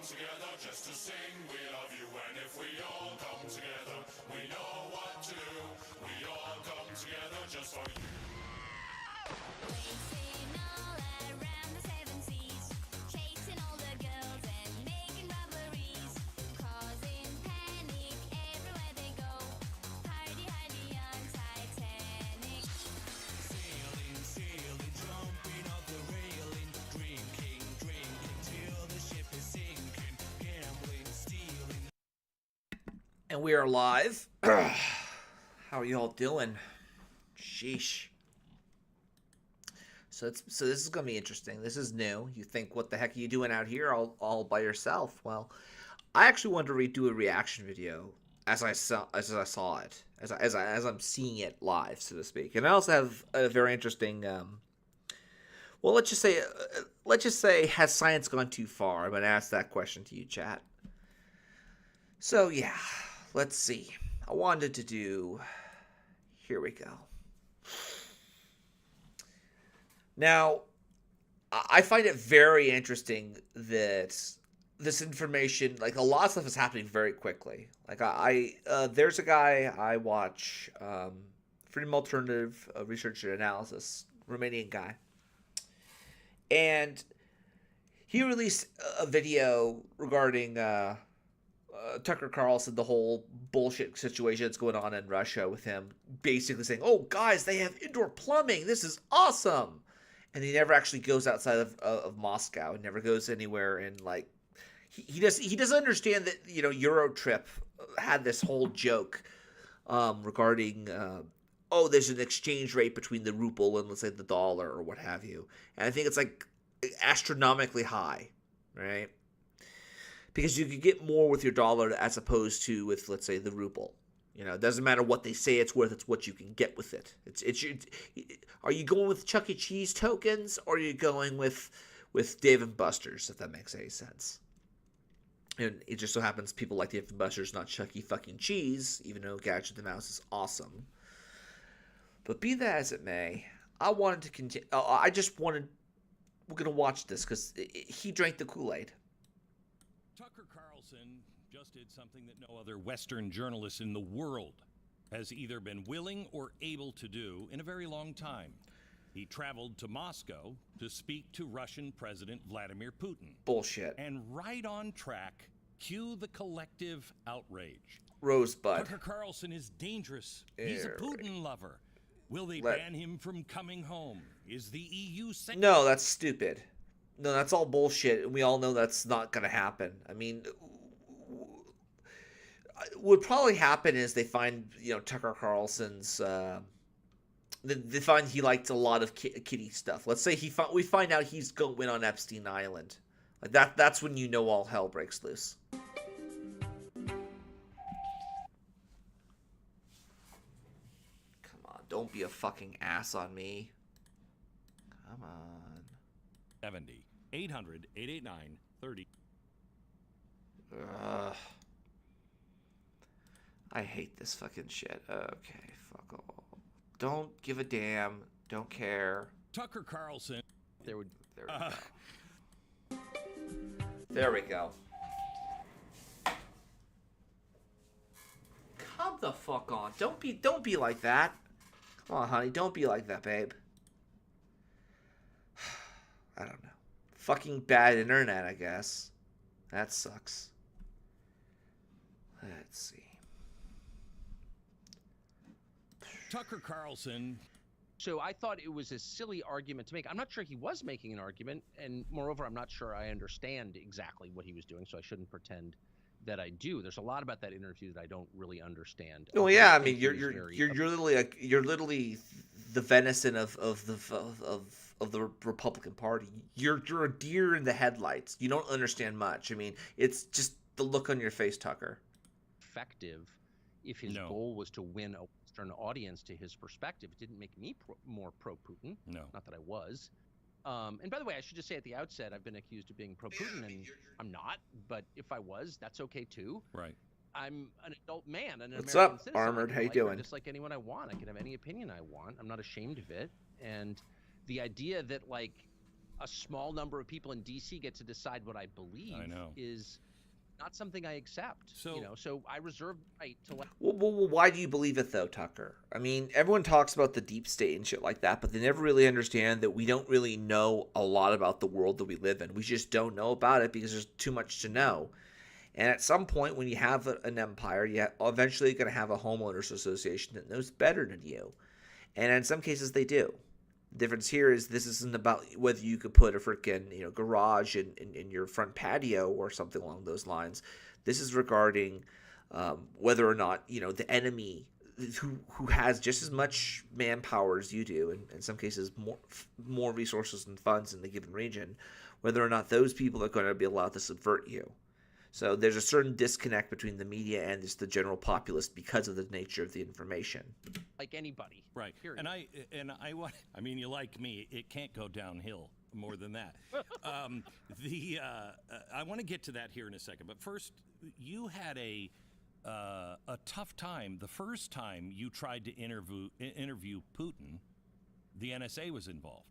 together just to sing we love you. And if we all come together, we know what to do. We all come together just for you. Racing all around the seven seas, chasing all the girls and making robberies, causing panic everywhere they go. Party hardy on Titanic. Sailing, sailing, jumping off the railing, drinking, drinking till the ship is sinking, gambling, stealing. And we are live. How are you all doing? Sheesh. So this is gonna be interesting. This is new. You think, what the heck are you doing out here all by yourself? Well, I actually wanted to redo a reaction video as I saw it, as I'm seeing it live, so to speak. And I also have a very interesting. Well, let's just say, has science gone too far? I'm gonna ask that question to you, chat. So yeah, let's see. I wanted to do. Here we go. Now, I find it very interesting that this information, like a lot of stuff, is happening very quickly. Like there's a guy I watch, Freedom Alternative Research and Analysis, Romanian guy, and he released a video regarding Tucker Carlson, the whole bullshit situation that's going on in Russia with him, basically saying, "Oh, guys, they have indoor plumbing. This is awesome." And he never actually goes outside of Moscow. He never goes anywhere. And like, he doesn't understand that, you know, Eurotrip had this whole joke regarding there's an exchange rate between the ruble and, let's say, the dollar or what have you. And I think it's like astronomically high, right? Because you could get more with your dollar as opposed to with, let's say, the ruble. You know, it doesn't matter what they say it's worth; it's what you can get with it. Are you going with Chuck E. Cheese tokens, or are you going with Dave & Buster's? If that makes any sense. And it just so happens people like Dave & Buster's, not Chuck E. fucking Cheese, even though Gadget the Mouse is awesome. But be that as it may, I wanted to continue. We're gonna watch this because he drank the Kool-Aid. Tucker Carlson just did something that no other Western journalist in the world has either been willing or able to do in a very long time. He traveled to Moscow to speak to Russian President Vladimir Putin. Bullshit. And right on track, cue the collective outrage. Rosebud. Tucker Carlson is dangerous. He's a Putin lover. Will they ban him from coming home? Is the EU saying... No, that's stupid. No, that's all bullshit. We all know that's not going to happen. I mean, what would probably happen is they find, you know, Tucker Carlson's. They find he liked a lot of kitty stuff. Let's say we find out he's going on Epstein Island. Like that. That's when you know all hell breaks loose. Come on, don't be a fucking ass on me. Come on. 70 800 889 30. I hate this fucking shit. Okay, fuck all. Don't give a damn. Don't care. Tucker Carlson. There we go. There we go. Come the fuck on. Don't be like that. Come on, honey. Don't be like that, babe. I don't know. Fucking bad internet, I guess. That sucks. Let's see. Tucker Carlson. So I thought it was a silly argument to make. I'm not sure he was making an argument, and moreover, I'm not sure I understand exactly what he was doing, so I shouldn't pretend that I do. There's a lot about that interview that I don't really understand. Oh yeah, I mean you're literally the venison of the Republican Party. You're a deer in the headlights. You don't understand much. I mean, it's just the look on your face, Tucker. Effective if his goal was to win a Western audience to his perspective. It didn't make me more pro-Putin. No. Not that I was. And by the way, I should just say at the outset, I've been accused of being pro-Putin, and I'm not. But if I was, that's okay too. Right. I'm an adult man and an What's American up, citizen. Armored? How you doing? Just like anyone I want. I can have any opinion I want. I'm not ashamed of it. And the idea that, like, a small number of people in DC get to decide what I believe know. is not something I accept. So- So I reserve the right to let. Well, why do you believe it though, Tucker? I mean, everyone talks about the deep state and shit like that, but they never really understand that we don't really know a lot about the world that we live in. We just don't know about it because there's too much to know. And at some point, when you have an empire, you're eventually going to have a homeowners association that knows better than you. And in some cases, they do. The difference here is this isn't about whether you could put a freaking garage in your front patio or something along those lines. This is regarding whether or not the enemy who has just as much manpower as you do, and in some cases more resources and funds in the given region, whether or not those people are going to be allowed to subvert you. So there's a certain disconnect between the media and just the general populace because of the nature of the information. Like anybody. Right. Period. I mean, you like me, it can't go downhill more than that. I want to get to that here in a second, but first, you had a tough time the first time you tried to interview Putin. The NSA was involved.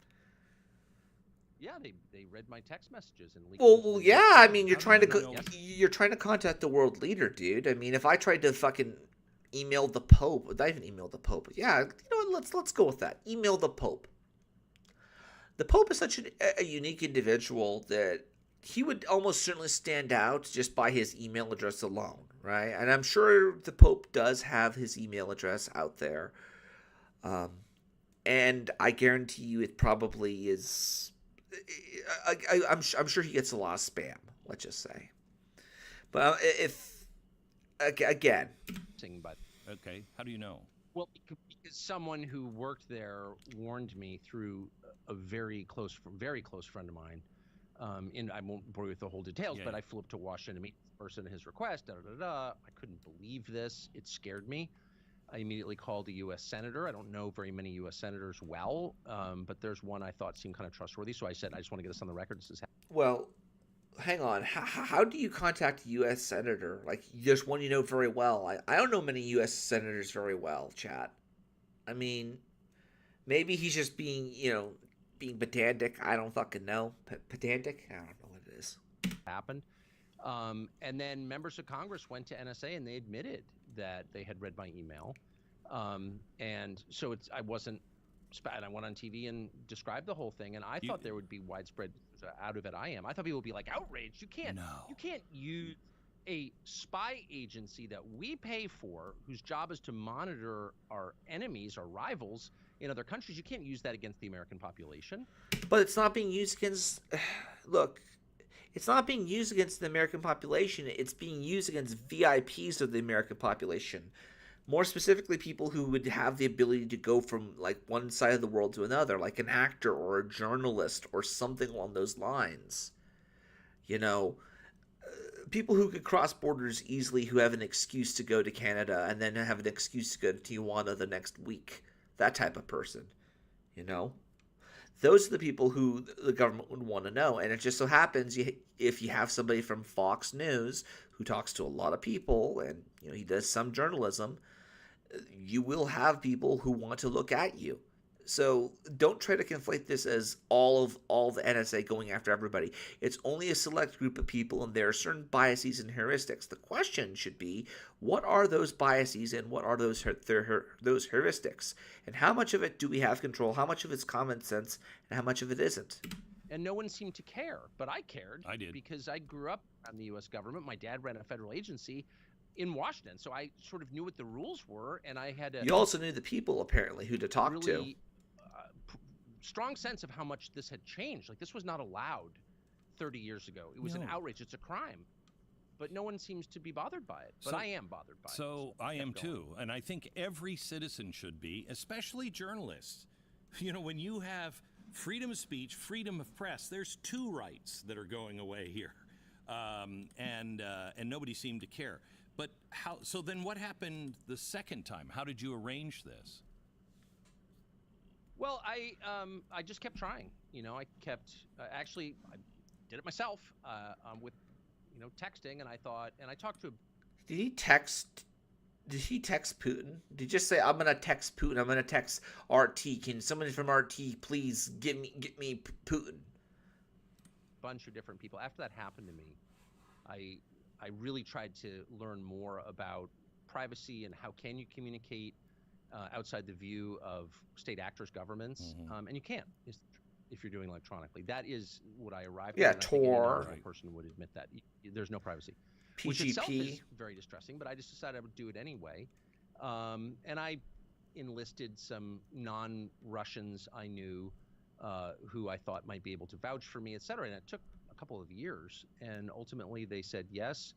Yeah, they read my text messages and leaked. Well, yeah. I mean, you're trying to No. you're trying to contact the world leader, dude. I mean, if I tried to fucking email the Pope, not even email the Pope. Yeah, let's go with that. Email the Pope. The Pope is such a unique individual that he would almost certainly stand out just by his email address alone, right? And I'm sure the Pope does have his email address out there, and I guarantee you it probably is. I'm sure he gets a lot of spam. Let's just say, but if again, But Okay, how do you know? well, because someone who worked there warned me through a very close friend of mine. And I won't bore you with the whole details, Yeah, but yeah. I flew up to Washington to meet the person at his request. I couldn't believe this. It scared me. I immediately called a U.S. senator. I don't know very many U.S. senators well, but there's one I thought seemed kind of trustworthy. So I said, I just want to get this on the record. This is well, hang on. How do you contact a U.S. senator? Like, there's one you know very well. I don't know many U.S. senators very well, chat. I mean, maybe he's just being pedantic. I don't fucking know. Pedantic? I don't know what it is. happened. And then members of Congress went to NSA and they admitted that they had read my email. And so I wasn't, and I went on TV and described the whole thing. And I thought there would be widespread out of it. I thought people would be like outraged. You can't use a spy agency that we pay for, whose job is to monitor our enemies, our rivals in other countries. You can't use that against the American population. But it's not being used against. Look, it's not being used against the American population. It's being used against VIPs of the American population. More specifically, people who would have the ability to go from like one side of the world to another, like an actor or a journalist or something along those lines. People who could cross borders easily, who have an excuse to go to Canada and then have an excuse to go to Tijuana the next week. That type of person, Those are the people who the government would want to know. And it just so happens, if you have somebody from Fox News who talks to a lot of people and he does some journalism, you will have people who want to look at you. So don't try to conflate this as all the NSA going after everybody. It's only a select group of people, and there are certain biases and heuristics. The question should be, what are those biases and what are those heuristics? And how much of it do we have control? How much of it's common sense? And how much of it isn't? And no one seemed to care, but I cared. I did. Because I grew up in the U.S. government. My dad ran a federal agency in Washington, so I sort of knew what the rules were, and I had a You also knew the people, apparently, who to talk to. really strong sense of how much this had changed. Like, this was not allowed 30 years ago. It was an No. outrage. It's a crime. But no one seems to be bothered by it. But So- I am bothered by it. So I am kept going. too, and I think every citizen should be, especially journalists. When you have freedom of speech, freedom of press, there's two rights that are going away here, and nobody seemed to care. But how? So then, what happened the second time? How did you arrange this? Well, I just kept trying. I kept actually I did it myself with texting, and I talked to Did he text Putin? Did he just say, I'm gonna text Putin, I'm gonna text RT, can somebody from RT please get me Putin? bunch of different people. After that happened to me, I really tried to learn more about privacy and how can you communicate outside the view of state actors, governments, and you can't if you're doing electronically. That is what I arrived Yeah, at. and I think any Tor. normal person would admit that there's no privacy, which itself PGP. is very distressing. But I just decided I would do it anyway, and I enlisted some non-Russians I knew who I thought might be able to vouch for me, et cetera. And it took a couple of years, and ultimately they said, yes,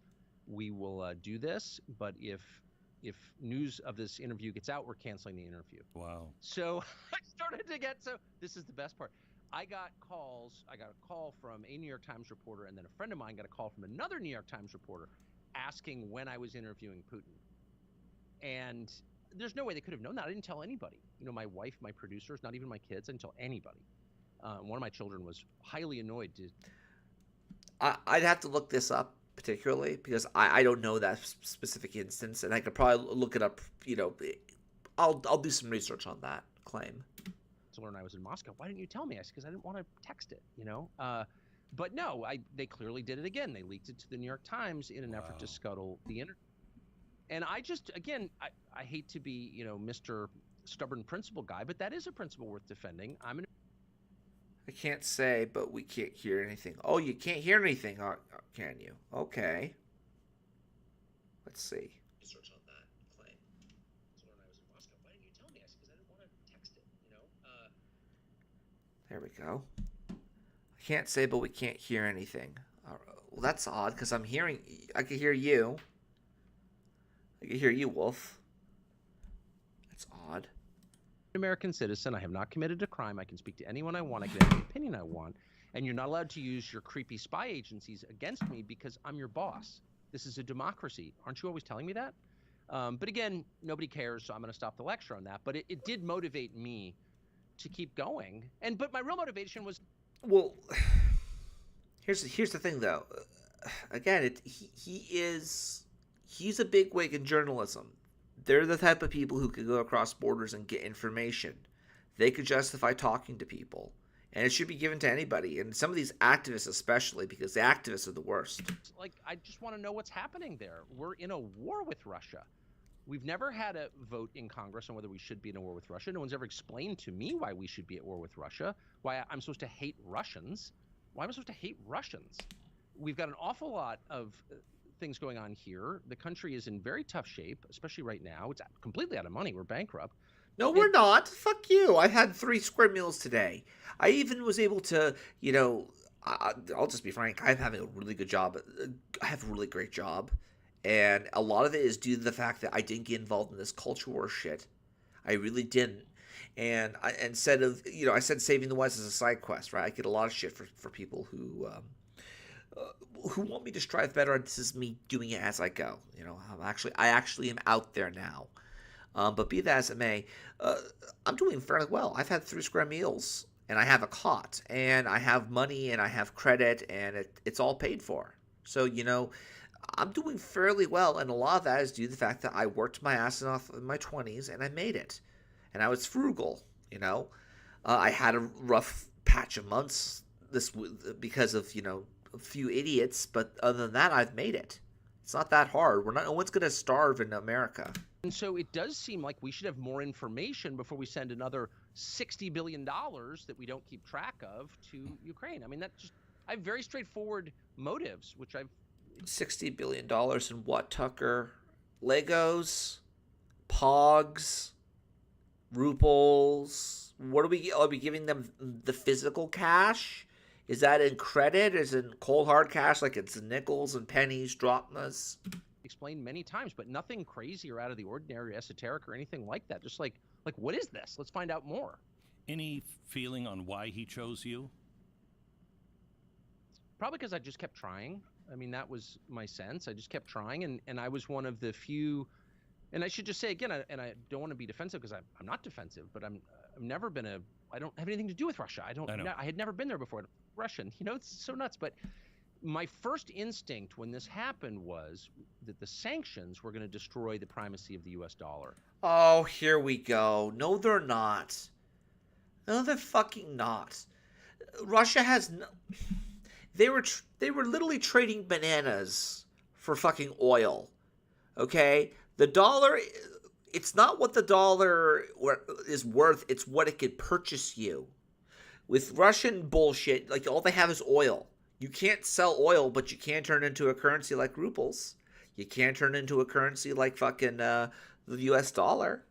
we will do this, but if news of this interview gets out, we're canceling the interview. Wow. So I started to get, so this is the best part. I got calls. I got a call from a New York Times reporter, and then a friend of mine got a call from another New York Times reporter asking when I was interviewing Putin. And there's no way they could have known that. I didn't tell anybody. You know, my wife, my producers, not even my kids. I didn't tell anybody. One of my children was highly annoyed to. I'd have to look this up particularly because I don't know that specific instance, and I could probably look it up. You know, I'll do some research on that claim. To learn I was in Moscow. Why didn't you tell me? I said, because I didn't want to text it, you know? But no, they clearly did it again. They leaked it to the New York Times in an effort to scuttle the internet. And I just, again, I hate to be, you know, Mr. Stubborn principle guy, but that is a principle worth defending. I can't say, but we can't hear anything. Oh, you can't hear anything, can you? Okay. Let's see. Research on that claim. To learn I was in Moscow. Why didn't you tell me? I said, because I didn't want to text it, you know? There we go. I can't say, but we can't hear anything. Well, that's odd because I'm hearing. I can hear you. I can hear you, Wolf. That's odd. American citizen. I have not committed a crime. I can speak to anyone I want. I can have any opinion I want. And you're not allowed to use your creepy spy agencies against me because I'm your boss. This is a democracy. Aren't you always telling me that? But again, nobody cares, so I'm going to stop the lecture on that. But it did motivate me to keep going. But my real motivation was. Well, here's the thing, though. Again, he's a bigwig in journalism. They're the type of people who could go across borders and get information. They could justify talking to people. And it should be given to anybody. And some of these activists especially, because the activists are the worst. Like, I just want to know what's happening there. We're in a war with Russia. We've never had a vote in Congress on whether we should be in a war with Russia. No one's ever explained to me why we should be at war with Russia, why I'm supposed to hate Russians. Why am I supposed to hate Russians? We've got an awful lot of things going on here. The country is in very tough shape, especially right now. It's completely out of money. We're bankrupt. No, we're not. Fuck you. I had 3 square meals today. I even was able to, you know, I'll just be frank. I'm having a really good job. I have a really great job. And a lot of it is due to the fact that I didn't get involved in this culture war shit. I really didn't. And instead of, you know, I said saving the West as a side quest, right? I get a lot of shit for people who want me to strive better. And this is me doing it as I go. You know, I actually am out there now. But be that as it may, I'm doing fairly well. I've had 3 square meals, and I have a cot, and I have money, and I have credit, and it's all paid for. So, you know, I'm doing fairly well, and a lot of that is due to the fact that I worked my ass off in my 20s, and I made it. And I was frugal, you know. I had a rough patch of months because of, you know, a few idiots, but other than that, I've made it. It's not that hard. No one's going to starve in America. And so it does seem like we should have more information before we send another $60 billion that we don't keep track of to Ukraine. I mean, I have very straightforward motives, which I've. $60 billion in what, Tucker? Legos? Pogs? Ruples? What are we giving them the physical cash? Is that in credit? Is it in cold hard cash like it's nickels and pennies, drachmas? Explained many times, but nothing crazy or out of the ordinary, esoteric or anything like that. Just like what is this? Let's find out more. Any feeling on why he chose you? Probably because I just kept trying. I mean, that was my sense. I just kept trying, and I was one of the few. And I should just say again, and I don't want to be defensive because I'm not defensive, but I've never been I don't have anything to do with Russia. I had never been there before. Russian, you know, it's so nuts. But my first instinct when this happened was that the sanctions were going to destroy the primacy of the U.S. dollar. Oh, here we go. No, they're not. No, they're fucking not. Russia has no... They were literally trading bananas for fucking oil. Okay? The dollar, it's not what the dollar is worth, it's what it could purchase you. With Russian bullshit, like, all they have is oil. You can't sell oil, but you can turn into a currency like rubles. You can't turn into a currency like fucking the US dollar.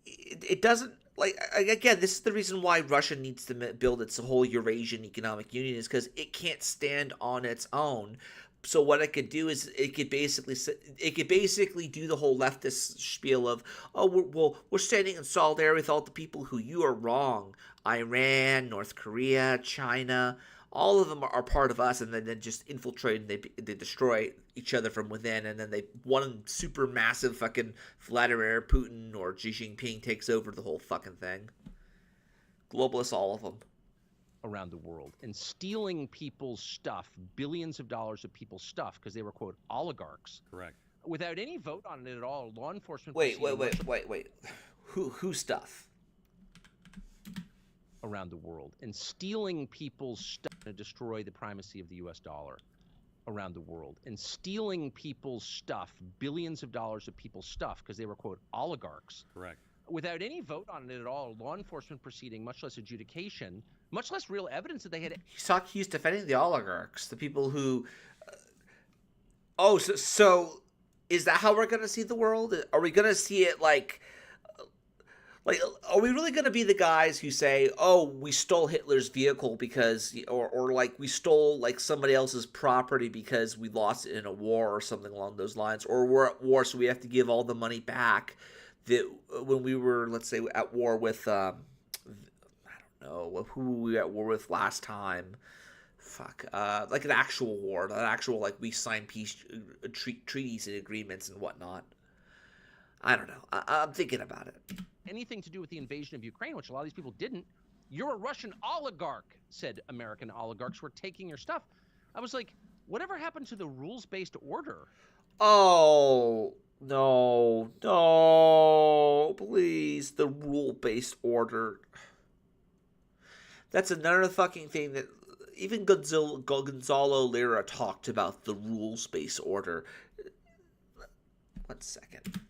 It doesn't, like, again, this is the reason why Russia needs to build its whole Eurasian Economic Union, is because it can't stand on its own. So what it could do is it could basically do the whole leftist spiel of, oh, we're standing in solidarity with all the people who you are wrong. Iran, North Korea, China, all of them are part of us, and then just infiltrate and they destroy each other from within, and then one super massive fucking Vladimir Putin or Xi Jinping takes over the whole fucking thing. Globalists, all of them. Around the world and stealing people's stuff, billions of dollars of people's stuff, because they were, quote, oligarchs. Correct. Without any vote on it at all, law enforcement. Wait. Who stuff? Around the world and stealing people's stuff to destroy the primacy of the U.S. dollar. Around the world and stealing people's stuff, billions of dollars of people's stuff, because they were, quote, oligarchs. Correct. Without any vote on it at all, law enforcement proceeding, much less adjudication, much less real evidence that they had. He's defending the oligarchs, the people who. So is that how we're gonna see the world? Are we gonna see it like? Are we really gonna be the guys who say, "Oh, we stole Hitler's vehicle because," or like we stole like somebody else's property because we lost it in a war or something along those lines, or we're at war so we have to give all the money back that when we were, let's say, at war with who were we at war with last time? Like an actual war, not actual, like, we signed peace treaties and agreements and whatnot. I don't know. I'm thinking about it. Anything to do with the invasion of Ukraine, which a lot of these people didn't. You're a Russian oligarch, said American oligarchs who are taking your stuff. I was like, whatever happened to the rules-based order? Oh, no, please, the rule-based order. That's another fucking thing that even Gonzalo Lira talked about, the rules-based order. 1 second.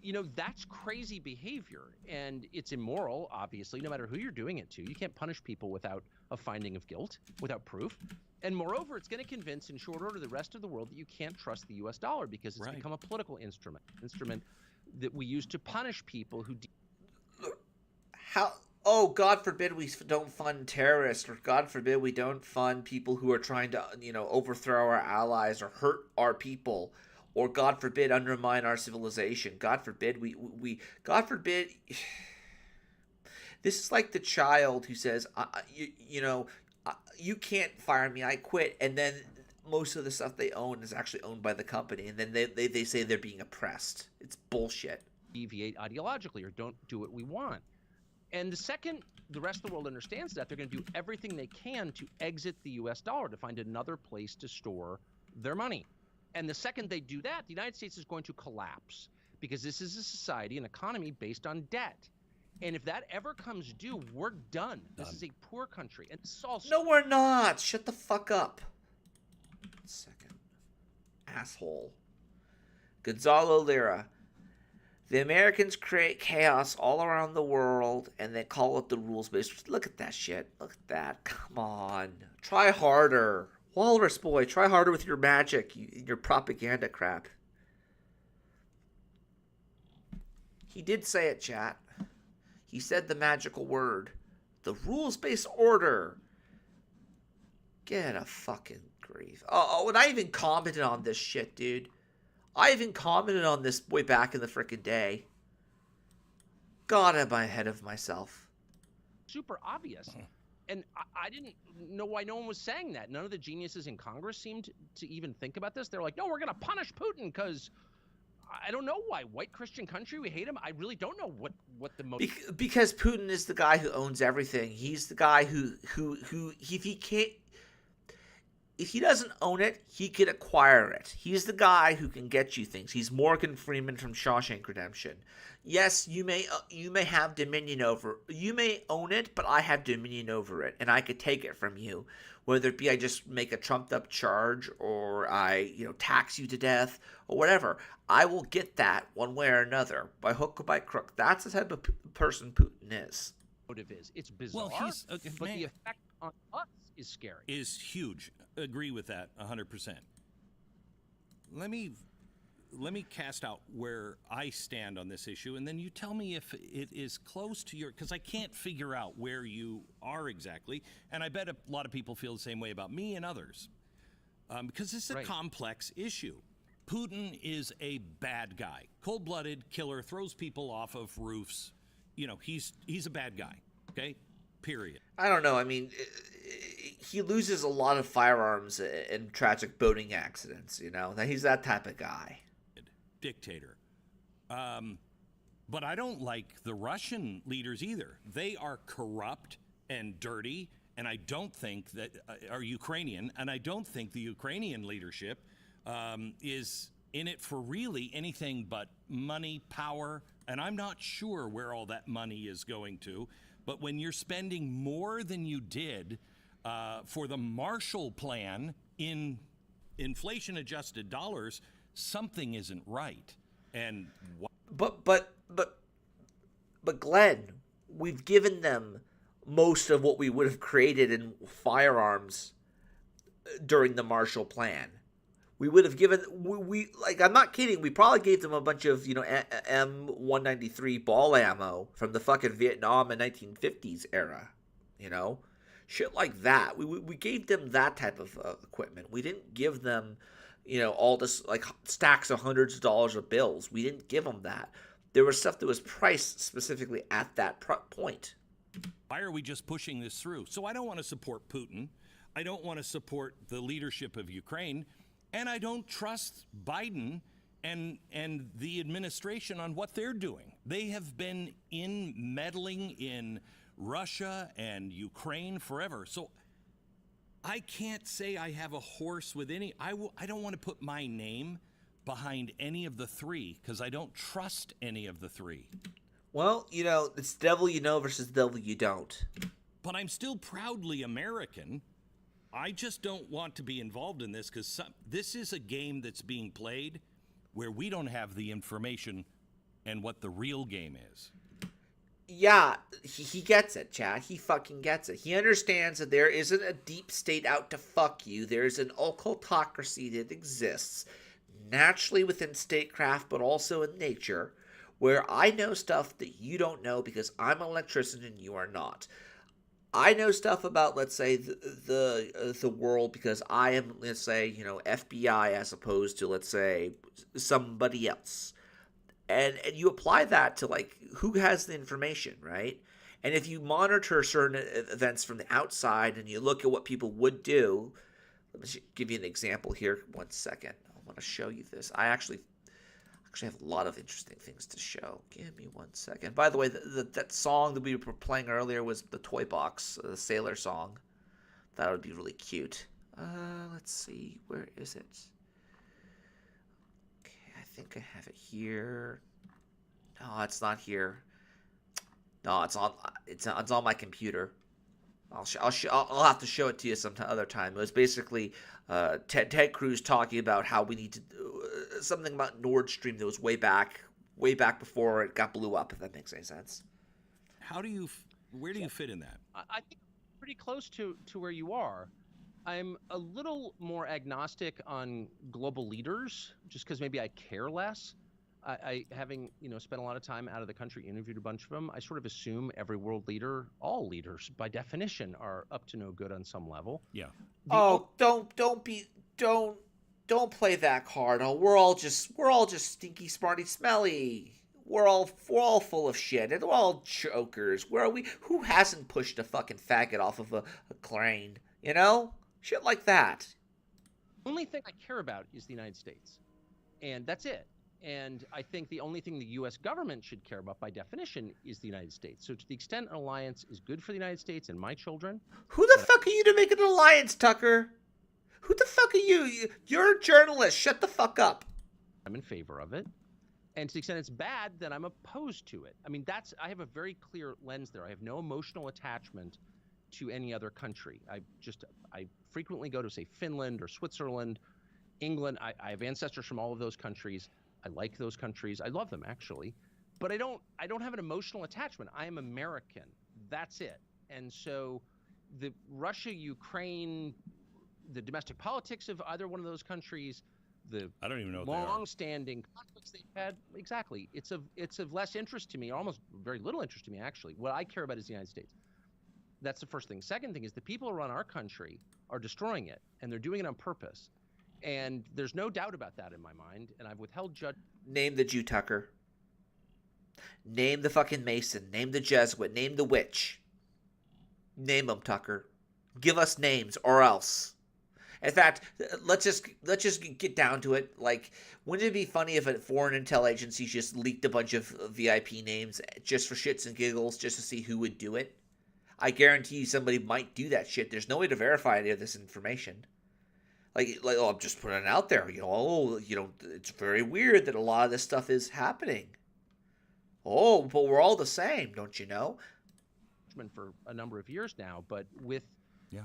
You know, that's crazy behavior, and it's immoral, obviously, no matter who you're doing it to. You can't punish people without a finding of guilt, without proof. And moreover, it's going to convince in short order the rest of the world that you can't trust the U.S. dollar because it's become a political instrument that we use to punish people who... Oh, God forbid we don't fund terrorists, or God forbid we don't fund people who are trying to, overthrow our allies or hurt our people, or God forbid undermine our civilization. God forbid God forbid. This is like the child who says, you can't fire me, I quit, and then most of the stuff they own is actually owned by the company, and then they say they're being oppressed. It's bullshit. Deviate ideologically or don't do what we want. And the second the rest of the world understands that, they're going to do everything they can to exit the U.S. dollar, to find another place to store their money. And the second they do that, the United States is going to collapse, because this is a society, an economy based on debt. And if that ever comes due, we're done. This is a poor country. And this is all... No, we're not. Shut the fuck up. 1 second. Asshole. Gonzalo Lira. The Americans create chaos all around the world, and they call it the rules-based. Look at that shit. Look at that. Come on. Try harder. Walrus boy, try harder with your magic, your propaganda crap. He did say it, chat. He said the magical word. The rules-based order. Get a fucking grief. Oh, and I even commented on this shit, dude. I even commented on this way back in the frickin' day. God, am I ahead of myself. Super obvious. And I didn't know why no one was saying that. None of the geniuses in Congress seemed to even think about this. They're like, no, we're going to punish Putin because I don't know why. White Christian country, we hate him. I really don't know what the most... Because Putin is the guy who owns everything. He's the guy who if he can't... if he doesn't own it, he could acquire it. He's the guy who can get you things. He's Morgan Freeman from Shawshank Redemption. Yes, you may have dominion over, you may own it, but I have dominion over it, and I could take it from you. Whether it be I just make a trumped up charge, or I, tax you to death, or whatever. I will get that one way or another, by hook or by crook. That's the type of person Putin is. Motive is. It's bizarre, Well, he's but the effect on us is scary. is huge. Agree with that 100%. Let me cast out where I stand on this issue, and then you tell me if it is close to your, because I can't figure out where you are exactly, and I bet a lot of people feel the same way about me and others, because this is a complex issue. Putin is a bad guy, cold-blooded killer, throws people off of roofs. He's a bad guy. Okay, period. I don't know. I mean, he loses a lot of firearms in tragic boating accidents. He's that type of guy. Dictator. But I don't like the Russian leaders either. They are corrupt and dirty, and I don't think that are Ukrainian, and I don't think the Ukrainian leadership is in it for really anything but money, power, and I'm not sure where all that money is going to. But when you're spending more than you did for the Marshall Plan in inflation-adjusted dollars, something isn't right. And but Glenn, we've given them most of what we would have created in firearms during the Marshall Plan. We would have given I'm not kidding. We probably gave them a bunch of M193 ball ammo from the fucking Vietnam and 1950s era. Shit like that. We gave them that type of equipment. We didn't give them all this stacks of hundreds of dollars of bills. We didn't give them that. There was stuff that was priced specifically at that point. Why are we just pushing this through? So I don't want to support Putin. I don't want to support the leadership of Ukraine. And I don't trust Biden and the administration on what they're doing. They have been meddling in Russia and Ukraine forever. So I can't say I have a horse with any. I don't want to put my name behind any of the three because I don't trust any of the three. Well, it's devil you know versus devil you don't. But I'm still proudly American. I just don't want to be involved in this because this is a game that's being played where we don't have the information and what the real game is. Yeah, he gets it, Chad. He fucking gets it. He understands that there isn't a deep state out to fuck you. There's an occultocracy that exists naturally within statecraft, but also in nature, where I know stuff that you don't know because I'm an electrician and you are not. I know stuff about, let's say, the world because I am, let's say, FBI as opposed to, let's say, somebody else. And you apply that to, who has the information, right? And if you monitor certain events from the outside and you look at what people would do, let me give you an example here. 1 second. I want to show you this. I actually have a lot of interesting things to show. Give me 1 second. By the way, that song that we were playing earlier was the Toy Box, the Sailor song. That would be really cute. Let's see. Where is it? Okay, I think I have it here. No, it's not here. No, it's on my computer. I'll have to show it to you some other time. It was basically Ted Cruz talking about how we need to something about Nord Stream that was way back before it got blew up. If that makes any sense. Where do you fit in that? I think pretty close to where you are. I'm a little more agnostic on global leaders, just because maybe I care less. I having spent a lot of time out of the country, interviewed a bunch of them. I sort of assume every world leader, all leaders by definition, are up to no good on some level. Yeah. Don't play that card. Oh, we're all just stinky, smarty, smelly. We're all full of shit, and we're all jokers. Where are we? Who hasn't pushed a fucking faggot off of a crane? Shit like that. The only thing I care about is the United States, and that's it. And I think the only thing the U.S. government should care about, by definition, is the United States. So to the extent an alliance is good for the United States and my children... Who the fuck are you to make an alliance, Tucker? Who the fuck are you? You're a journalist. Shut the fuck up. I'm in favor of it. And to the extent it's bad, then I'm opposed to it. I mean, I have a very clear lens there. I have no emotional attachment to any other country. I frequently go to, say, Finland or Switzerland, England. I have ancestors from all of those countries. I like those countries. I love them, actually. But I don't have an emotional attachment. I am American. That's it. And so the Russia, Ukraine, the domestic politics of either one of those countries, the I don't even know what they are. long-standing conflicts they've had, exactly. It's of less interest to me, almost very little interest to me, actually. What I care about is the United States. That's the first thing. Second thing is the people who run our country are destroying it, and they're doing it on purpose. And there's no doubt about that in my mind, and I've withheld judgment. Name the Jew, Tucker. Name the fucking Mason. Name the Jesuit. Name the witch. Name them, Tucker. Give us names, or else. In fact, let's just get down to it. Like, wouldn't it be funny if a foreign intel agency just leaked a bunch of VIP names just for shits and giggles, just to see who would do it? I guarantee you somebody might do that shit. There's no way to verify any of this information. Like, oh, I'm just putting it out there. It's very weird that a lot of this stuff is happening. Oh, but we're all the same, don't you know? For a number of years now, but with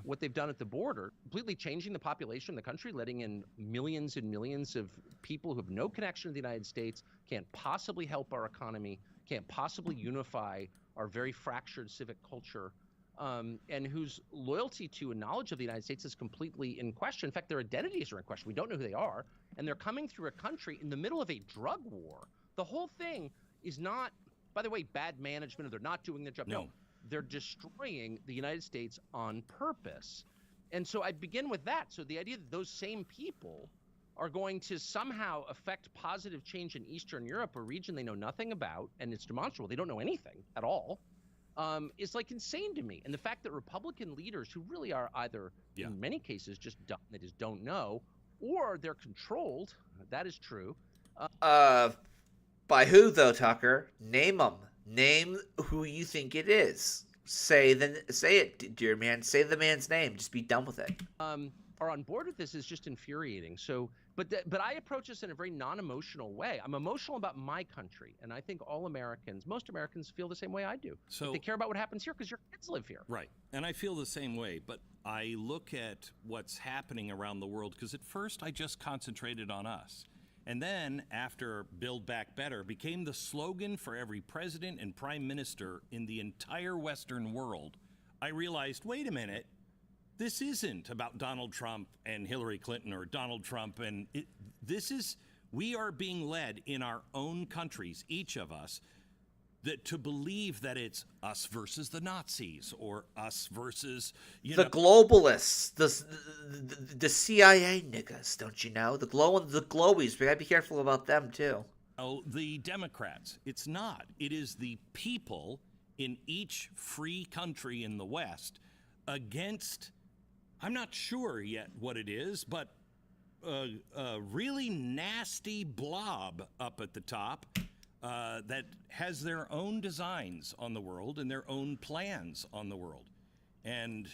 what they've done at the border, completely changing the population of the country, letting in millions and millions of people who have no connection to the United States, can't possibly help our economy, can't possibly unify our very fractured civic culture, and whose loyalty to and knowledge of the United States is completely in question. In fact, their identities are in question. We don't know who they are, and they're coming through a country in the middle of a drug war. The whole thing is not, by the way, bad management, or they're not doing their job. No. They're destroying the United States on purpose. And so I begin with that. So the idea that those same people are going to somehow affect positive change in Eastern Europe, a region they know nothing about, and it's demonstrable, they don't know anything at all, is like insane to me. And the fact that Republican leaders who really are either, in many cases, just dumb, they just don't know, or they're controlled, that is true. By who, though, Tucker? Name them. Name who you think it is. Say it, dear man. Say the man's name. Just be done with it. Are on board with this is just infuriating. So, but I approach this in a very non-emotional way. I'm emotional about my country, and I think most Americans feel the same way I do. So they care about what happens here because your kids live here. Right, and I feel the same way. But I look at what's happening around the world because at first I just concentrated on us. And then, after Build Back Better became the slogan for every president and prime minister in the entire Western world, I realized, wait a minute, this isn't about Donald Trump and Hillary Clinton or Donald Trump. And we are being led in our own countries, each of us, to believe that it's us versus the Nazis or us versus the globalists, the CIA niggas, don't you know? The globies. We gotta be careful about them too. Oh, the Democrats. It's not. It is the people in each free country in the West against, I'm not sure yet what it is, but a really nasty blob up at the top. That has their own designs on the world and their own plans on the world. And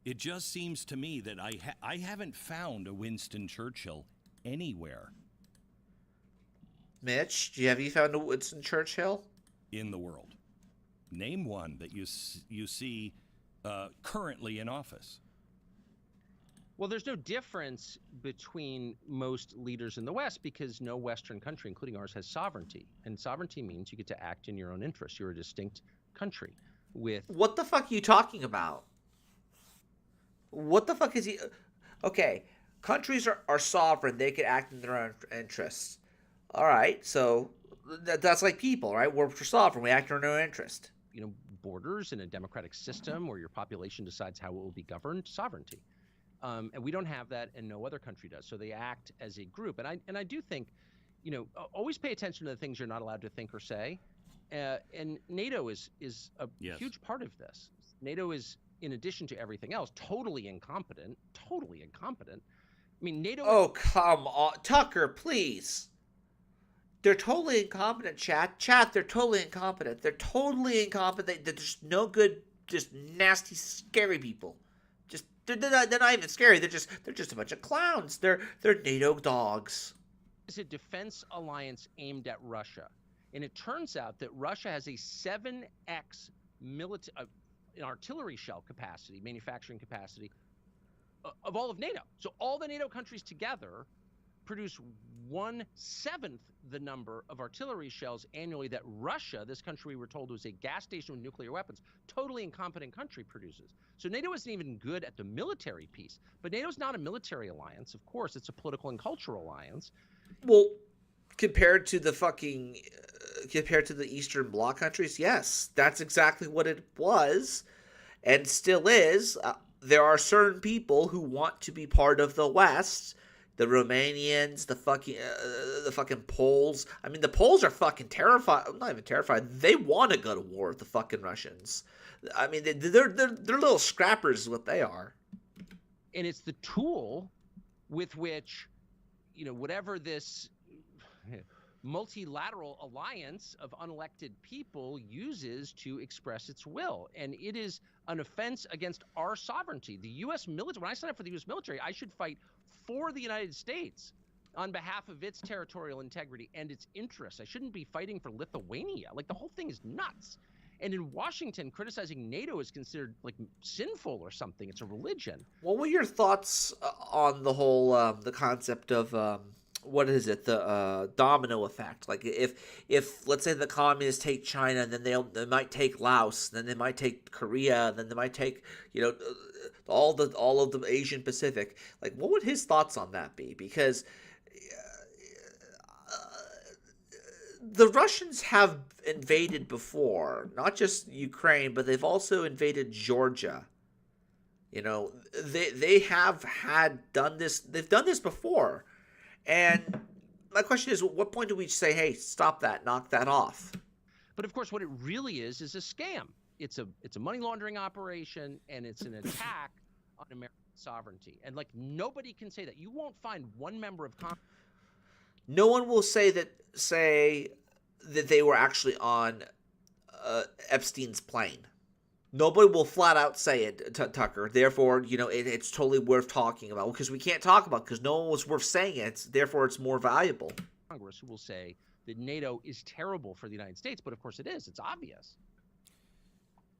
it just seems to me that I haven't found a Winston Churchill anywhere. Mitch, have you found a Winston Churchill? In the world. Name one that you see currently in office. Well, there's no difference between most leaders in the West because no Western country, including ours, has sovereignty. And sovereignty means you get to act in your own interests. You're a distinct country with... What the fuck are you talking about? What the fuck is he... Okay, countries are sovereign. They can act in their own interests. All right, so that's like people, right? We're sovereign. We act in our own interest. Borders in a democratic system where your population decides how it will be governed, sovereignty. And we don't have that, and no other country does. So they act as a group. And I do think, always pay attention to the things you're not allowed to think or say. And NATO is a huge part of this. NATO is, in addition to everything else, totally incompetent. Totally incompetent. I mean, NATO... Oh, come on. Tucker, please. They're totally incompetent, Chat, they're totally incompetent. They're totally incompetent. They're just no good, just nasty, scary people. they're not even scary. They're just a bunch of clowns. They're NATO dogs. It's a defense alliance aimed at Russia. And it turns out that Russia has a 7x an artillery shell capacity, manufacturing capacity of all of NATO. So all the NATO countries together produce 1/7 the number of artillery shells annually that Russia, this country we were told was a gas station with nuclear weapons, totally incompetent country, produces. So NATO isn't even good at the military piece. But NATO's not a military alliance. Of course, it's a political and cultural alliance. Well, compared to the Eastern Bloc countries, yes, that's exactly what it was and still is. There are certain people who want to be part of the West. The Romanians, the fucking Poles. I mean, the Poles are fucking terrified. I'm not even terrified. They want to go to war with the fucking Russians. I mean, they're little scrappers is what they are. And it's the tool with which, whatever this multilateral alliance of unelected people uses to express its will. And it is an offense against our sovereignty. The U.S. military, when I sign up for the U.S. military, I should fight for the United States on behalf of its territorial integrity and its interests. I shouldn't be fighting for Lithuania. Like, the whole thing is nuts. And in Washington, criticizing NATO is considered like sinful or something. It's a religion. What were your thoughts on the whole the concept of what is it, the domino effect? Like, if let's say the communists take China, then they might take Laos, then they might take Korea, then they might take all of the Asian Pacific. Like, what would his thoughts on that be? Because the Russians have invaded before, not just Ukraine, but they've also invaded Georgia. They have done this. They've done this before. And my question is, at what point do we say, hey, stop that, knock that off? But of course, what it really is a scam. It's a money laundering operation, and it's an attack on American sovereignty. And like, nobody can say that. You won't find one member of Congress. No one will say that they were actually on Epstein's plane. Nobody will flat out say it, Tucker. Therefore, it's totally worth talking about, because we can't talk about it because no one was worth saying it. Therefore, it's more valuable. Congress who will say that NATO is terrible for the United States, but of course it is. It's obvious.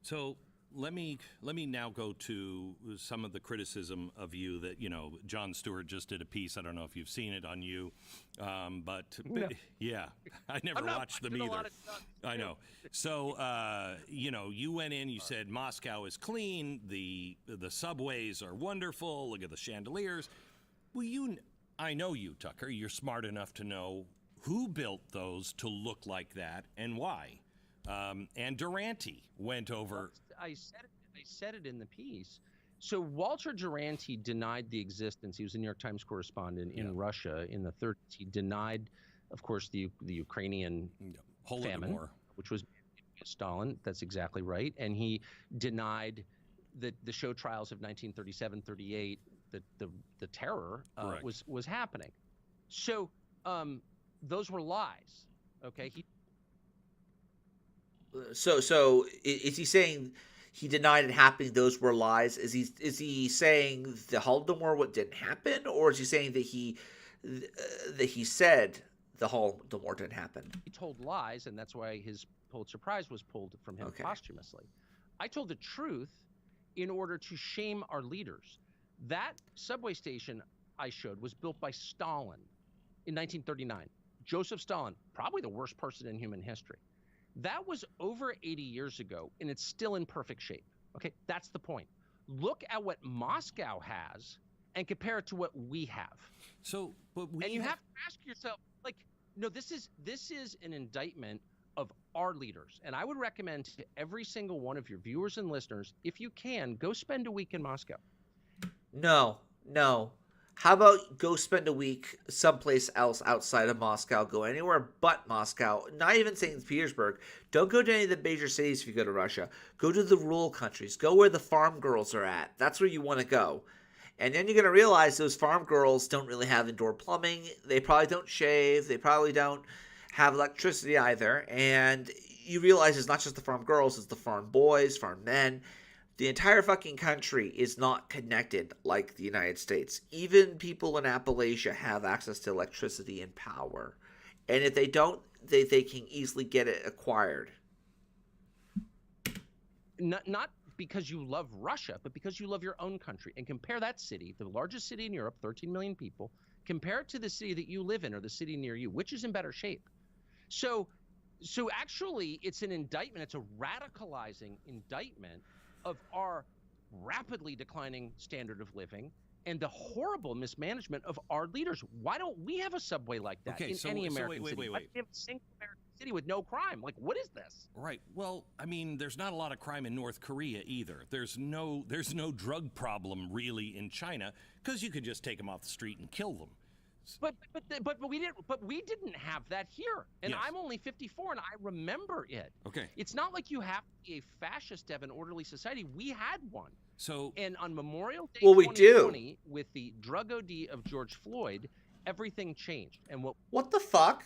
So let me now go to some of the criticism of you that, Jon Stewart just did a piece. I don't know if you've seen it on you, but No. yeah, I never watched them either. I know. So, you went in, you said Moscow is clean. The subways are wonderful. Look at the chandeliers. Well, I know you, Tucker. You're smart enough to know who built those to look like that and why. And Durante went over. I said it in the piece. So Walter Durante denied the existence. He was a New York Times correspondent in Russia in the 30s. He denied, of course, the Ukrainian famine, which was Stalin. That's exactly right. And he denied the show trials of 1937-38, that the terror was happening. So those were lies. Okay. So is he saying he denied it happening? Those were lies. Is he saying the Holodomor didn't happen, or is he saying that he said the Holodomor didn't happen? He told lies, and that's why his Pulitzer Prize was pulled from him posthumously. I told the truth in order to shame our leaders. That subway station I showed was built by Stalin in 1939. Joseph Stalin, probably the worst person in human history. That was over 80 years ago, and it's still in perfect shape. Okay, that's the point. Look at what Moscow has and compare it to what we have. So, and you have to ask yourself, this is an indictment of our leaders. And I would recommend to every single one of your viewers and listeners, if you can, go spend a week in Moscow. No. How about go spend a week someplace else outside of Moscow? Go anywhere but Moscow. Not even St. Petersburg. Don't go to any of the major cities if you go to Russia. Go to the rural countries. Go where the farm girls are at. That's where you want to go. And then you're going to realize those farm girls don't really have indoor plumbing. They probably don't shave. They probably don't have electricity either. And you realize it's not just the farm girls. It's the farm boys, farm men. The entire fucking country is not connected like the United States. Even people in Appalachia have access to electricity and power. And if they don't, they can easily get it acquired. Not because you love Russia, but because you love your own country. And compare that city, the largest city in Europe, 13 million people, compare it to the city that you live in or the city near you, which is in better shape. So actually, it's an indictment. It's a radicalizing indictment of our rapidly declining standard of living and the horrible mismanagement of our leaders. Why don't we have a subway like that in any American city? Why don't we have a single American city with no crime? Like, what is this? Right. Well, I mean, there's not a lot of crime in North Korea either. There's no drug problem really in China because you could just take them off the street and kill them. But we didn't have that here. And Yes. I'm only 54 and I remember it. Okay. It's not like you have to be a fascist to have an orderly society. We had one. So And on Memorial Day Well, we do. 2020, with the drug OD of George Floyd, everything changed. And What the fuck?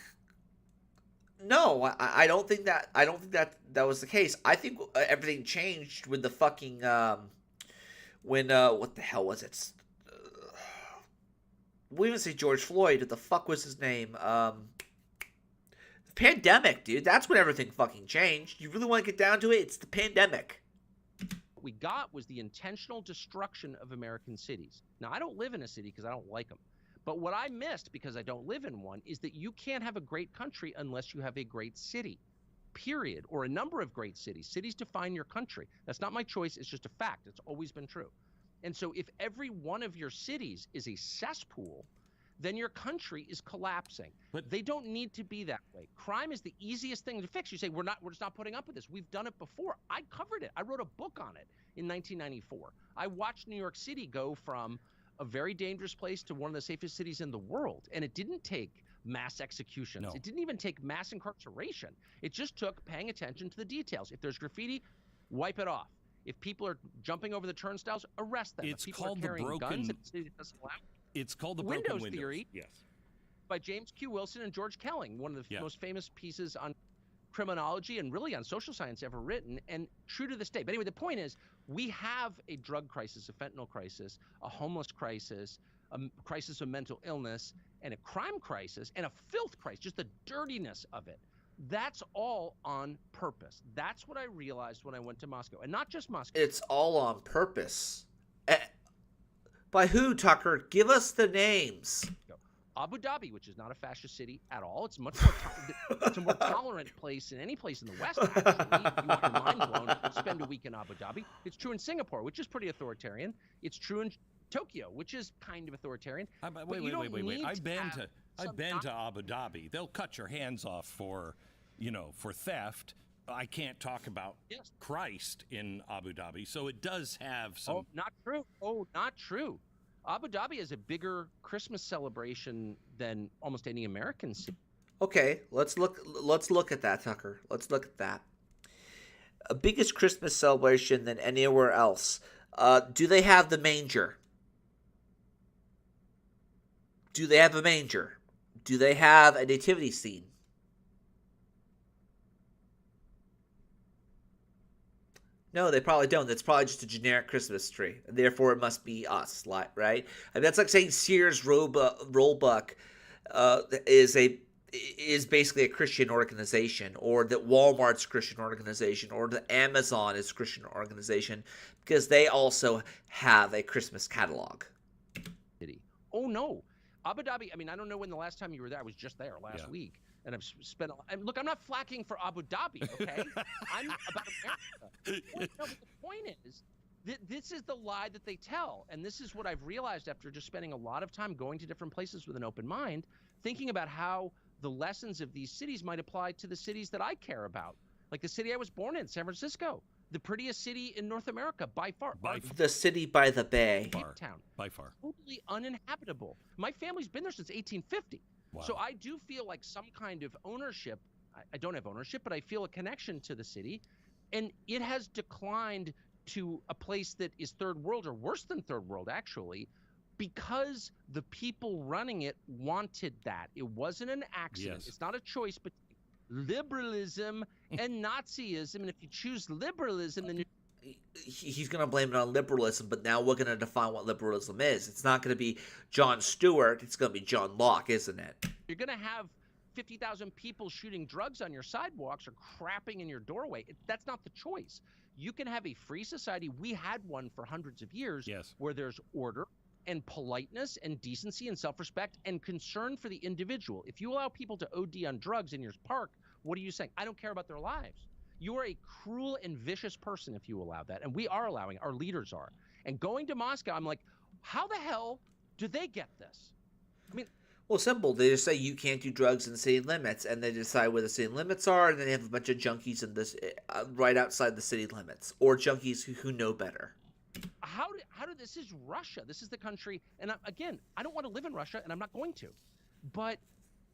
No, I don't think that. I don't think that was the case. I think everything changed with the fucking when what the hell was it? We even say George Floyd. What the fuck was his name? The pandemic, dude. That's when everything fucking changed. You really want to get down to it? It's the pandemic. what we got was the intentional destruction of American cities. Now, I don't live in a city because I don't like them. But what I missed, because I don't live in one, is that you can't have a great country unless you have a great city, period, or a number of great cities. Cities define your country. That's not my choice. It's just a fact. It's always been true. And so if every one of your cities is a cesspool, then your country is collapsing. But they don't need to be that way. Crime is the easiest thing to fix. You say, we're just not putting up with this. We've done it before. I covered it. I wrote a book on it in 1994. I watched New York City go from a very dangerous place to one of the safest cities in the world. And it didn't take mass executions. No. It didn't even take mass incarceration. It just took paying attention to the details. If there's graffiti, wipe it off. If people are jumping over the turnstiles, arrest them. It's if people called are the carrying broken- guns, if the city doesn't allow it. it's called the Windows broken windows. theory. Yes. By James Q. Wilson and George Kelling, one of the Yeah. most famous pieces on criminology and really on social science ever written, and true to this day. But anyway, the point is, we have a drug crisis, a fentanyl crisis, a homeless crisis, a crisis of mental illness, and a crime crisis, and a filth crisis, just the dirtiness of it. That's all on purpose. That's what I realized when I went to Moscow. And not just Moscow. It's all on purpose. By who, Tucker? Give us the names. Abu Dhabi, which is not a fascist city at all. It's much more it's a more tolerant place than any place in the West, actually. If you want your mind blown, spend a week in Abu Dhabi. It's true in Singapore, which is pretty authoritarian. It's true in Tokyo, which is kind of authoritarian. Wait. need I've to been have to I've some been to Abu Dhabi. They'll cut your hands off for theft. I can't talk about Yes. Christ in Abu Dhabi, so it does have some. Oh, not true. Oh, not true. Abu Dhabi is a bigger Christmas celebration than almost any American city. Okay, let's look at that, Tucker. Let's look at that. A biggest Christmas celebration than anywhere else. Do they have the manger? Do they have a manger? Do they have a nativity scene? No, they probably don't. That's probably just a generic Christmas tree. Therefore, it must be us, right? And that's like saying Sears Roebuck is basically a Christian organization, or that Walmart's a Christian organization, or that Amazon is a Christian organization, because they also have a Christmas catalog. Oh, no. Abu Dhabi, I mean, I don't know when the last time you were there. I was just there last week. And I've spent and look, I'm not flacking for Abu Dhabi, okay? I'm about America. No, but the point is, this is the lie that they tell. And this is what I've realized after just spending a lot of time going to different places with an open mind, thinking about how the lessons of these cities might apply to the cities that I care about. Like the city I was born in, San Francisco, the prettiest city in North America by far. The city by the bay. Town. By far. Totally uninhabitable. My family's been there since 1850. Wow. So I do feel like some kind of ownership. I don't have ownership, but I feel a connection to the city. And it has declined to a place that is third world, or worse than third world, actually, because the people running it wanted that. It wasn't an accident. Yes. It's not a choice between liberalism and Nazism. And if you choose liberalism, then he's going to blame it on liberalism, but now we're going to define what liberalism is. It's not going to be John Stewart. It's going to be John Locke, isn't it? You're going to have 50,000 people shooting drugs on your sidewalks or crapping in your doorway. That's not the choice. You can have a free society. We had one for hundreds of years Yes. where there's order and politeness and decency and self-respect and concern for the individual. If you allow people to OD on drugs in your park, what are you saying? I don't care about their lives. You are a cruel and vicious person if you allow that. And we are allowing, our leaders are. And going to Moscow, I'm like, how the hell do they get this? I mean, Well, simple. They just say you can't do drugs in city limits, and they decide where the city limits are, and then they have a bunch of junkies in this right outside the city limits, or junkies who know better. how did this is Russia. This is the country. And again, I don't want to live in Russia, and I'm not going to. But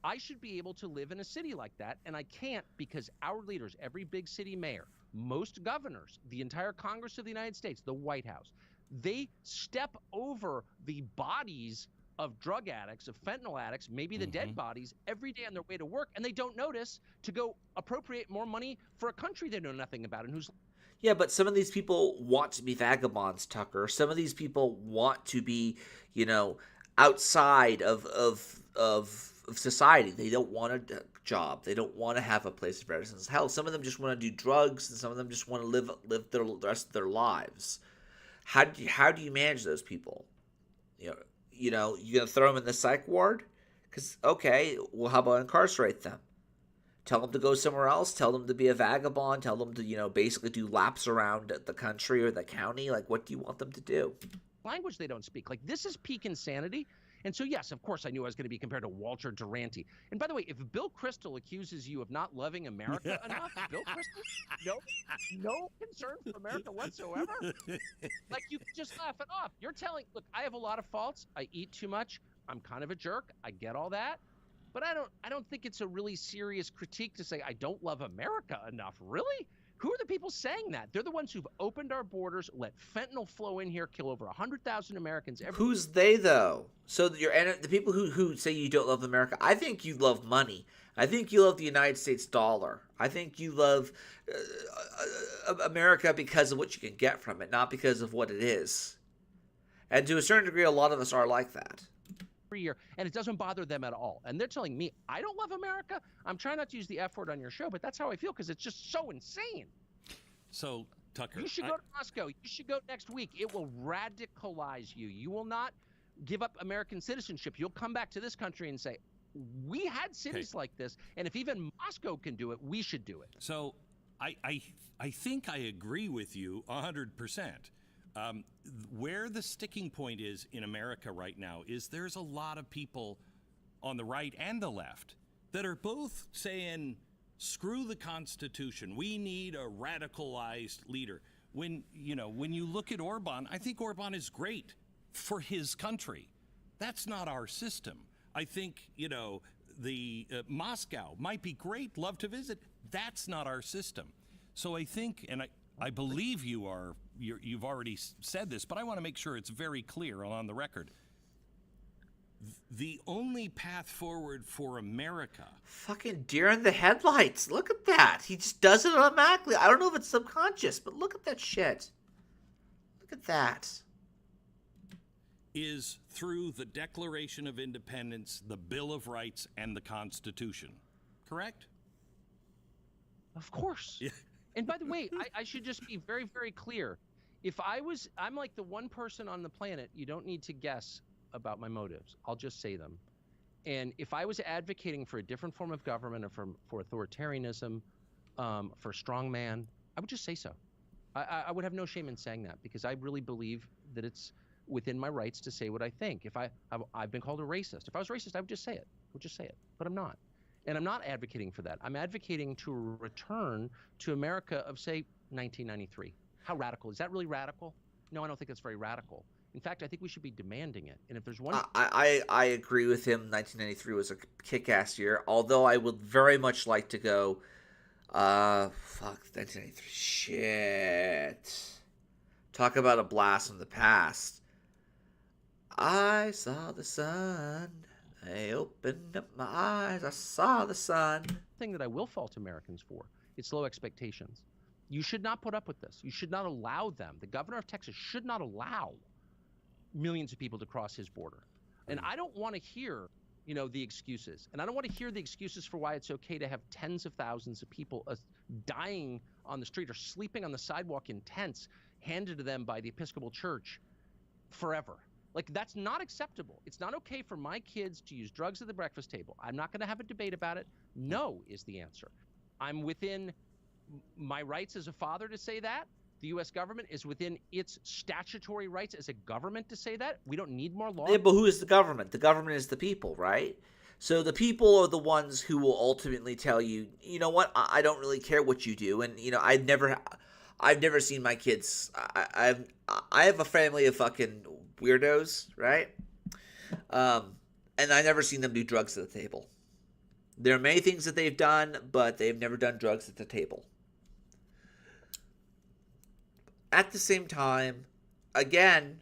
I should be able to live in a city like that, and I can't because our leaders, every big city mayor, most governors, the entire Congress of the United States, the White House, they step over the bodies of drug addicts, of fentanyl addicts, maybe the dead bodies, every day on their way to work, and they don't notice to go appropriate more money for a country they know nothing about and who's Yeah, but some of these people want to be vagabonds, Tucker. Some of these people want to be, outside of society. They don't want a job. They don't want to have a place of residence. Hell, some of them just want to do drugs, and some of them just want to live the rest of their lives. How do you manage those people? You gonna throw them in the psych ward? Because okay, well, how about incarcerate them? Tell them to go somewhere else. Tell them to be a vagabond. Tell them to, basically do laps around the country or the county. Like, what do you want them to do? language they don't speak. Like, this is peak insanity. And so, yes, of course, I knew I was going to be compared to Walter Duranty. And by the way, if Bill Kristol accuses you of not loving America enough, Bill Kristol, no concern for America whatsoever. Like, you can just laugh it off. You're telling, look, I have a lot of faults. I eat too much. I'm kind of a jerk. I get all that. But I don't think it's a really serious critique to say I don't love America enough. Really? Who are the people saying that? They're the ones who've opened our borders, let fentanyl flow in here, kill over 100,000 Americans every Who's they, though? So the people who say you don't love America, I think you love money. I think you love the United States dollar. I think you love America because of what you can get from it, not because of what it is. And to a certain degree, a lot of us are like that. year, and it doesn't bother them at all. And they're telling me I don't love America. I'm trying not to use the F word on your show, but that's how I feel because it's just so insane. So, Tucker, You should go to Moscow. You should go next week. It will radicalize you. You will not give up American citizenship. You'll come back to this country and say, we had cities like this, and if even Moscow can do it, we should do it. So, I think I agree with you 100%. Where the sticking point is in America right now is there's a lot of people on the right and the left that are both saying, screw the Constitution. We need a radicalized leader. When you look at Orban, I think Orban is great for his country. That's not our system. I think, the Moscow might be great, love to visit. That's not our system. So I think, and I believe you've already said this, but I want to make sure it's very clear on the record. The only path forward for America. Fucking deer in the headlights. Look at that. He just does it automatically. I don't know if it's subconscious, but look at that shit. Look at that. Is through the Declaration of Independence, the Bill of Rights, and the Constitution. Correct? Of course. Yeah. And by the way, I should just be very, very clear. I'm like the one person on the planet, you don't need to guess about my motives. I'll just say them. And if I was advocating for a different form of government or for authoritarianism, for strongman, I would just say so. I would have no shame in saying that because I really believe that it's within my rights to say what I think. If I've been called a racist. If I was racist, I would just say it. I would just say it. But I'm not. And I'm not advocating for that. I'm advocating to return to America of, say, 1993. How radical? Is that really radical? No, I don't think that's very radical. In fact, I think we should be demanding it. And if there's one... I agree with him. 1993 was a kick-ass year, although I would very much like to go... 1993. Shit. Talk about a blast from the past. I saw the sun. I opened up my eyes. I saw the sun. thing that I will fault Americans for, it's low expectations. You should not put up with this. You should not allow them. The governor of Texas should not allow millions of people to cross his border. And I don't want to hear, the excuses. And I don't want to hear the excuses for why it's okay to have tens of thousands of people dying on the street or sleeping on the sidewalk in tents handed to them by the Episcopal Church forever. Like, that's not acceptable. It's not okay for my kids to use drugs at the breakfast table. I'm not going to have a debate about it. No is the answer. I'm within my rights as a father to say that. The U.S. government is within its statutory rights as a government to say that. We don't need more law. Yeah, but who is the government? The government is the people, right? So the people are the ones who will ultimately tell you, you know what, I don't really care what you do. And, I've never seen my kids. I have a family of fucking weirdos, right? And I've never seen them do drugs at the table. There are many things that they've done, but they've never done drugs at the table. At the same time, again,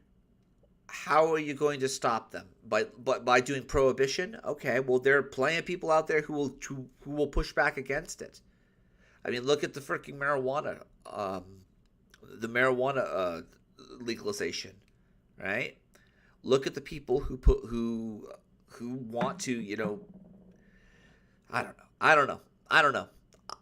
how are you going to stop them? By doing prohibition? Okay, well, there are plenty of people out there who will push back against it. I mean, look at the freaking marijuana, legalization, right? Look at the people who want to, I don't know.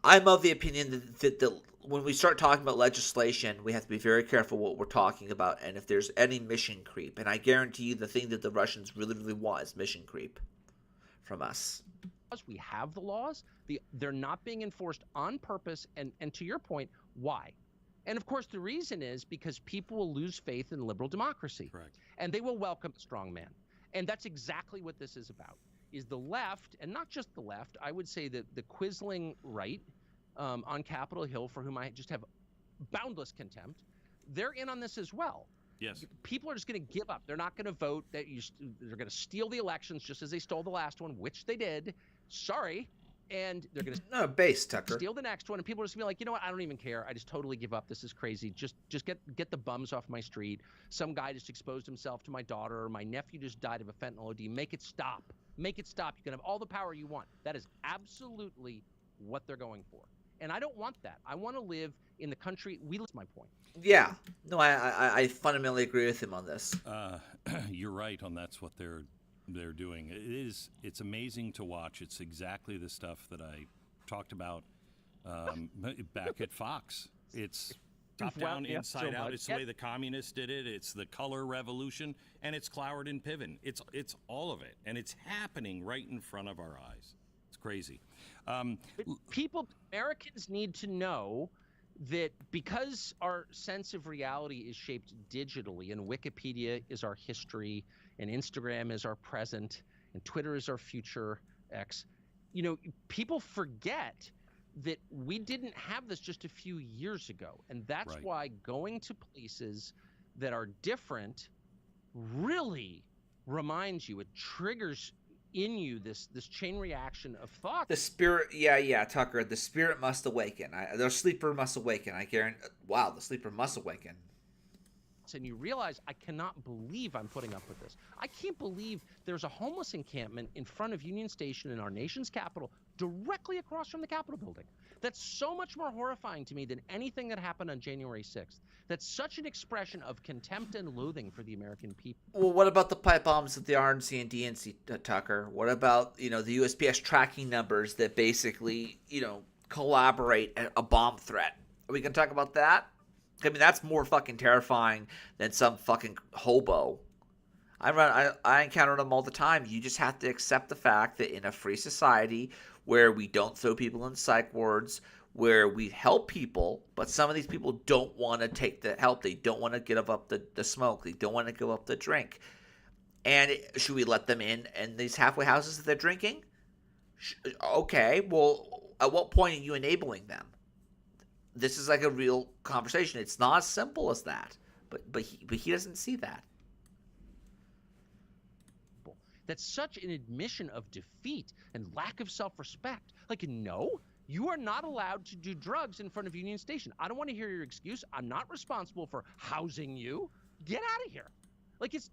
I'm of the opinion that when we start talking about legislation, we have to be very careful what we're talking about, and if there's any mission creep. And I guarantee you the thing that the Russians really, really want is mission creep from us. We have the laws. They're not being enforced on purpose. And to your point, why? And of course, the reason is because people will lose faith in liberal democracy. Correct. And they will welcome a strong man. And that's exactly what this is about, is the left, and not just the left, I would say that the Quisling right, on Capitol Hill, for whom I just have boundless contempt, they're in on this as well. Yes. People are just going to give up. They're not going to vote. They're going to steal the elections just as they stole the last one, which they did. Sorry. And they're going to No, base, Tucker. steal the next one. And people are just going to be like, you know what? I don't even care. I just totally give up. This is crazy. Just get the bums off my street. Some guy just exposed himself to my daughter, or my nephew just died of a fentanyl OD. Make it stop. Make it stop. You can have all the power you want. That is absolutely what they're going for. And I don't want that. I want to live in the country we live. My point. Yeah. No, I fundamentally agree with him on this. You're right on that's what they're doing. It's amazing to watch. It's exactly the stuff that I talked about back at Fox. It's top down, Well, yeah, inside so out. much. It's the way the communists did it. It's the color revolution, and it's Cloward and Piven. It's all of it, and it's happening right in front of our eyes. It's crazy. Americans need to know that because our sense of reality is shaped digitally, and Wikipedia is our history, and Instagram is our present, and Twitter is our future X, people forget that we didn't have this just a few years ago. And that's Right. why going to places that are different really reminds you, it triggers in you this chain reaction of thought. The spirit, yeah, Tucker. The spirit must awaken. The sleeper must awaken. I guarantee. Wow, the sleeper must awaken. And you realize, I cannot believe I'm putting up with this. I can't believe there's a homeless encampment in front of Union Station in our nation's capital, directly across from the Capitol building. That's so much more horrifying to me than anything that happened on January 6th. That's such an expression of contempt and loathing for the American people. Well, what about the pipe bombs at the RNC and DNC, Tucker? What about, the USPS tracking numbers that basically, collaborate at a bomb threat? Are we going to talk about that? I mean, that's more fucking terrifying than some fucking hobo. I encounter them all the time. You just have to accept the fact that in a free society where we don't throw people in psych wards, where we help people, but some of these people don't want to take the help. They don't want to give up the smoke. They don't want to give up the drink. And should we let them in these halfway houses that they're drinking? Okay, well, at what point are you enabling them? This is like a real conversation. It's not as simple as that. But he doesn't see that. That's such an admission of defeat and lack of self-respect. Like, no, you are not allowed to do drugs in front of Union Station. I don't want to hear your excuse. I'm not responsible for housing you. Get out of here. Like, it's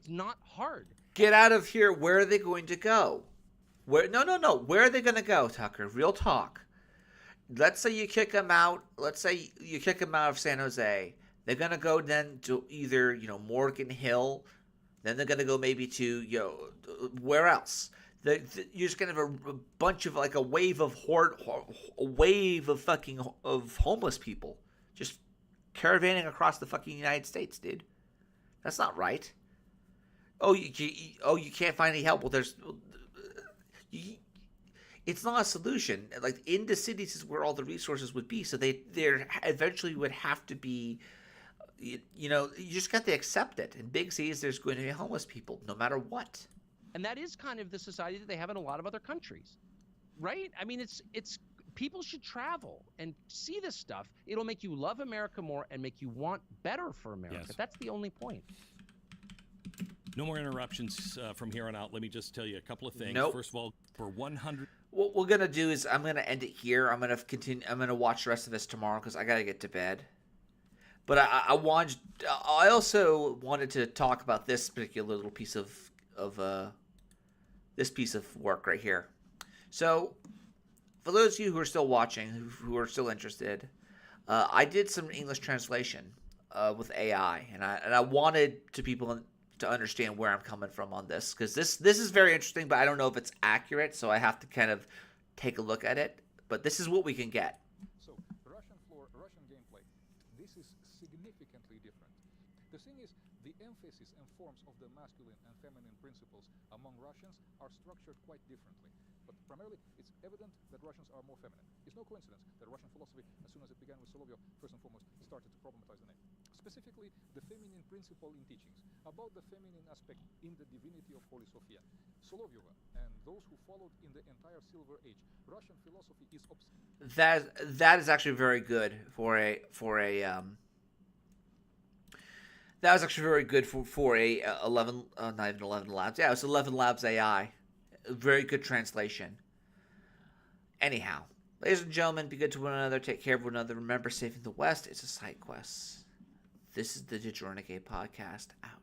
not hard. Get out of here. Where are they going to go? No. Where are they going to go, Tucker? Real talk. let's say you kick them out. Let's say you kick them out of San Jose. They're gonna go then to either Morgan Hill, then they're gonna go maybe to where else? You're just gonna have a bunch of like a wave of of homeless people just caravanning across the fucking United States, dude. That's not right. You can't find any help. Well, it's not a solution. Like into cities is where all the resources would be. So there eventually would have to be, you just got to accept it. In big cities, there's going to be homeless people, no matter what. And that is kind of the society that they have in a lot of other countries, right? I mean, it's people should travel and see this stuff. It'll make you love America more and make you want better for America. Yes. That's the only point. No more interruptions from here on out. Let me just tell you a couple of things. Nope. First of all, for 100. What we're gonna do is I'm gonna end it here. I'm gonna watch the rest of this tomorrow because I gotta get to bed. But I also wanted to talk about this particular little piece of this piece of work right here. So, for those of you who are still watching, who are still interested, I did some English translation with AI, and I wanted people to understand where I'm coming from on this, because this is very interesting, but I don't know if it's accurate, so I have to kind of take a look at it. But this is what we can get. So, Russian floor, Russian gameplay, this is significantly different. The thing is, the emphasis and forms of the masculine and feminine principles among Russians are structured quite differently. But primarily, it's evident that Russians are more feminine. It's no coincidence that Russian philosophy, as soon as it began with Solovyev, first and foremost, started to problematize the name. Specifically, the feminine principle in teachings, about the feminine aspect in the divinity of Holy Sophia. Solovyova and those who followed in the entire Silver Age, Russian philosophy is That is actually very good that was actually very good for a 11 not even 11 Labs. Yeah, it was 11 Labs AI. Very good translation. Anyhow, ladies and gentlemen, be good to one another. Take care of one another. Remember, saving the West is a side quest. This is the Digital Renegade Podcast out.